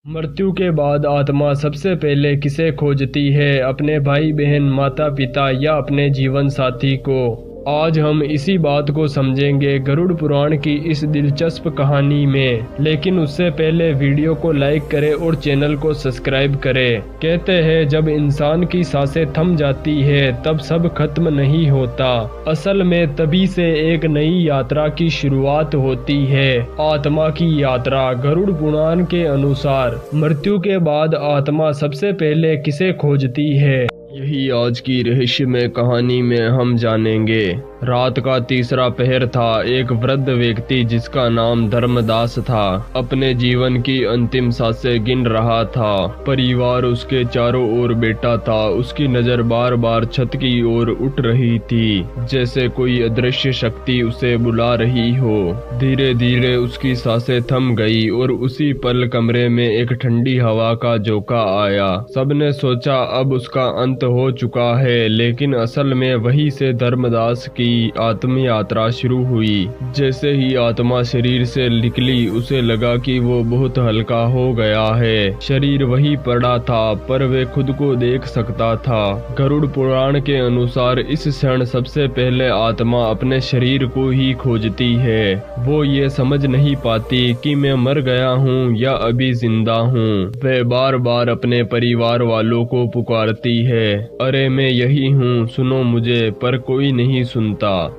मृत्यु के बाद आत्मा सबसे पहले किसे खोजती है? अपने भाई बहन, माता पिता या अपने जीवन साथी को? आज हम इसी बात को समझेंगे गरुड़ पुराण की इस दिलचस्प कहानी में। लेकिन उससे पहले वीडियो को लाइक करें और चैनल को सब्सक्राइब करें। कहते हैं जब इंसान की सांसें थम जाती है तब सब खत्म नहीं होता। असल में तभी से एक नई यात्रा की शुरुआत होती है, आत्मा की यात्रा। गरुड़ पुराण के अनुसार मृत्यु के बाद आत्मा सबसे पहले किसे खोजती है, यही आज की रहस्यमय कहानी में हम जानेंगे। रात का तीसरा पहर था। एक वृद्ध व्यक्ति जिसका नाम धर्मदास था अपने जीवन की अंतिम सांसें गिन रहा था। परिवार उसके चारों ओर बैठा था। उसकी नजर बार बार छत की ओर उठ रही थी, जैसे कोई अदृश्य शक्ति उसे बुला रही हो। धीरे धीरे उसकी सांसें थम गई और उसी पल कमरे में एक ठंडी हवा का झोंका आया। सबने सोचा अब उसका अंत हो चुका है, लेकिन असल में वहीं से धर्मदास की आत्म यात्रा शुरू हुई। जैसे ही आत्मा शरीर से निकली उसे लगा कि वो बहुत हल्का हो गया है। शरीर वहीं पड़ा था पर वे खुद को देख सकता था। गरुड़ पुराण के अनुसार इस क्षण सबसे पहले आत्मा अपने शरीर को ही खोजती है। वो ये समझ नहीं पाती कि मैं मर गया हूँ या अभी जिंदा हूँ। वह बार बार अपने परिवार वालों को पुकारती है, अरे मैं यही हूँ, सुनो मुझे, पर कोई नहीं सुनता।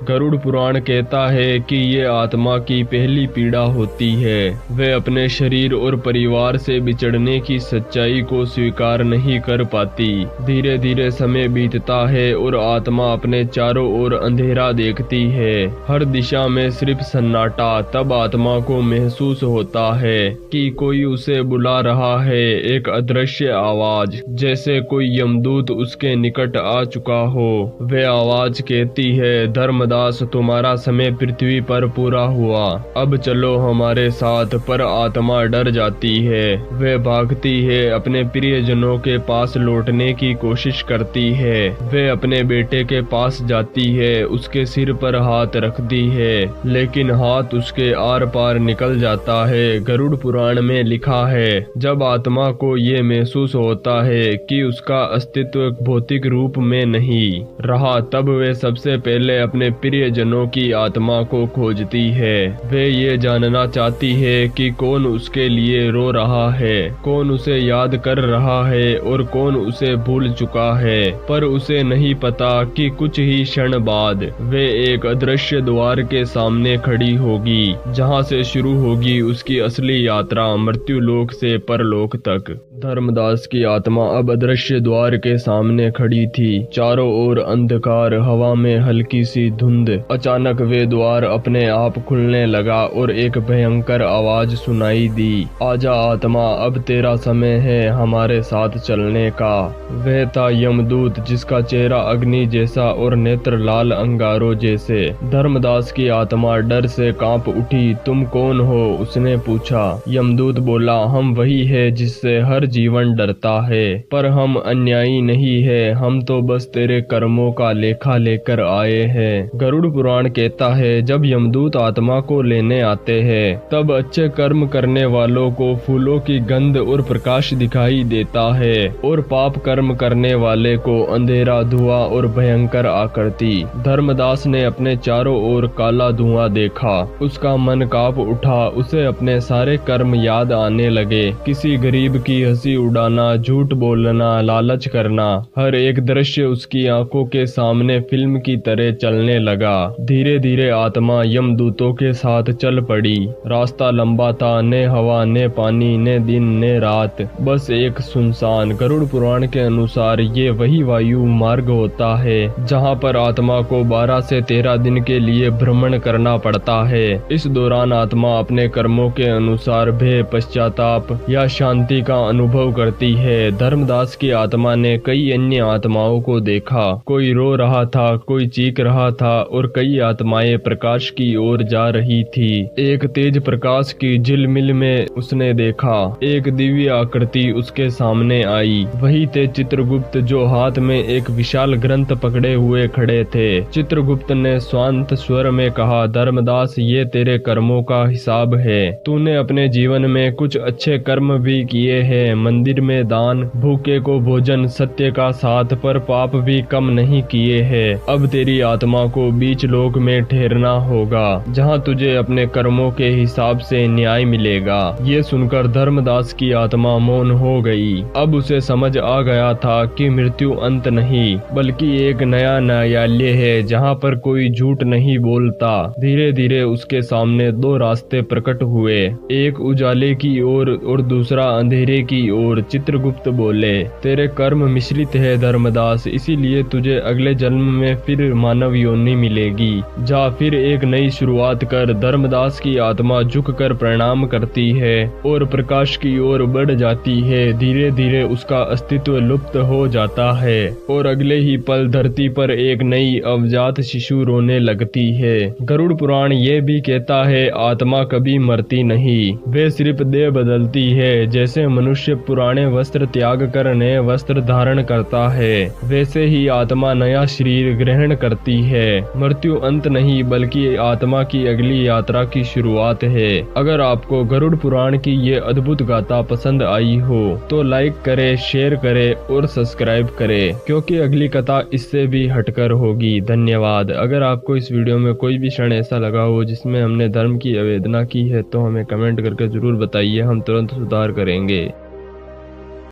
गरुड़ पुराण कहता है कि ये आत्मा की पहली पीड़ा होती है। वह अपने शरीर और परिवार से बिछड़ने की सच्चाई को स्वीकार नहीं कर पाती। धीरे धीरे समय बीतता है और आत्मा अपने चारों ओर अंधेरा देखती है। हर दिशा में सिर्फ सन्नाटा। तब आत्मा को महसूस होता है कि कोई उसे बुला रहा है, एक अदृश्य आवाज, जैसे कोई यमदूत उसके निकट आ चुका हो। वह आवाज कहती है, धर्मदास तुम्हारा समय पृथ्वी पर पूरा हुआ, अब चलो हमारे साथ। पर आत्मा डर जाती है। वह भागती है, अपने प्रियजनों के पास लौटने की कोशिश करती है। वह अपने बेटे के पास जाती है, उसके सिर पर हाथ रखती है, लेकिन हाथ उसके आर पार निकल जाता है। गरुड़ पुराण में लिखा है जब आत्मा को ये महसूस होता है कि उसका अस्तित्व भौतिक रूप में नहीं रहा, तब वे सबसे पहले अपने प्रियजनों की आत्मा को खोजती है। वे ये जानना चाहती है कि कौन उसके लिए रो रहा है, कौन उसे याद कर रहा है और कौन उसे भूल चुका है। पर उसे नहीं पता कि कुछ ही क्षण बाद वे एक अदृश्य द्वार के सामने खड़ी होगी, जहां से शुरू होगी उसकी असली यात्रा, मृत्यु लोक से परलोक तक। धर्मदास की आत्मा अब अदृश्य द्वार के सामने खड़ी थी। चारों ओर अंधकार, हवा में हल्की सी धुंध। अचानक वे द्वार अपने आप खुलने लगा और एक भयंकर आवाज सुनाई दी, आजा आत्मा, अब तेरा समय है हमारे साथ चलने का। वह था यमदूत, जिसका चेहरा अग्नि जैसा और नेत्र लाल अंगारों जैसे। धर्मदास की आत्मा डर से कांप उठी। तुम कौन हो? उसने पूछा। यमदूत बोला, हम वही है जिससे हर जीवन डरता है, पर हम अन्यायी नहीं है, हम तो बस तेरे कर्मों का लेखा लेकर आए हैं। गरुड़ पुराण कहता है जब यमदूत आत्मा को लेने आते हैं तब अच्छे कर्म करने वालों को फूलों की गंध और प्रकाश दिखाई देता है, और पाप कर्म करने वाले को अंधेरा, धुआं और भयंकर आकृति। धर्मदास ने अपने चारों ओर काला धुआं देखा। उसका मन कांप उठा। उसे अपने सारे कर्म याद आने लगे। किसी गरीब की हंसी उड़ाना, झूठ बोलना, लालच करना, हर एक दृश्य उसकी आंखों के सामने फिल्म की तरह चलने लगा। धीरे धीरे आत्मा यमदूतों के साथ चल पड़ी। रास्ता लंबा था, न हवा, न पानी, न दिन, न रात, बस एक सुनसान। गरुड़ पुराण के अनुसार ये वही वायु मार्ग होता है जहाँ पर आत्मा को 12 से 13 दिन के लिए भ्रमण करना पड़ता है। इस दौरान आत्मा अपने कर्मों के अनुसार भय, पश्चाताप या शांति का अनुभव करती है। धर्मदास की आत्मा ने कई अन्य आत्माओं को देखा। कोई रो रहा था, कोई चीख रहा था और कई आत्माएं प्रकाश की ओर जा रही थी। एक तेज प्रकाश की झिलमिल में उसने देखा एक दिव्य आकृति उसके सामने आई। वही थे चित्रगुप्त, जो हाथ में एक विशाल ग्रंथ पकड़े हुए खड़े थे। चित्रगुप्त ने शांत स्वर में कहा, धर्मदास, ये तेरे कर्मों का हिसाब है। तूने अपने जीवन में कुछ अच्छे कर्म भी किए हैं, मंदिर में दान, भूखे को भोजन, सत्य का साथ, पर पाप भी कम नहीं किए हैं। अब तेरी आत्मा को बीच लोक में ठहरना होगा, जहाँ तुझे अपने कर्मों के हिसाब से न्याय मिलेगा। ये सुनकर धर्मदास की आत्मा मौन हो गई। अब उसे समझ आ गया था कि मृत्यु अंत नहीं, बल्कि एक नया न्यायालय है, जहाँ पर कोई झूठ नहीं बोलता। धीरे धीरे उसके सामने दो रास्ते प्रकट हुए, एक उजाले की ओर और दूसरा अंधेरे की ओर। चित्रगुप्त बोले, तेरे कर्म मिश्रित है धर्मदास, इसीलिए तुझे अगले जन्म में फिर मानव योनि मिलेगी। जा फिर एक नई शुरुआत कर। धर्मदास की आत्मा झुककर प्रणाम करती है और प्रकाश की ओर बढ़ जाती है। धीरे धीरे उसका अस्तित्व लुप्त हो जाता है और अगले ही पल धरती पर एक नई अवजात शिशु रोने लगती है। गरुड़ पुराण ये भी कहता है, आत्मा कभी मरती नहीं, वे सिर्फ देह बदलती है। जैसे मनुष्य पुराने वस्त्र त्याग कर नए वस्त्र धारण करता है, वैसे ही आत्मा नया शरीर ग्रहण करती है। मृत्यु अंत नहीं, बल्कि आत्मा की अगली यात्रा की शुरुआत है। अगर आपको गरुड़ पुराण की ये अद्भुत गाथा पसंद आई हो तो लाइक करे, शेयर करे और सब्सक्राइब करे, क्योंकि अगली कथा इससे भी हटकर होगी। धन्यवाद। अगर आपको इस वीडियो में कोई भी क्षण ऐसा लगा हो जिसमें हमने धर्म की अवहेलना की है तो हमें कमेंट करके जरूर बताइए, हम तुरंत सुधार करेंगे।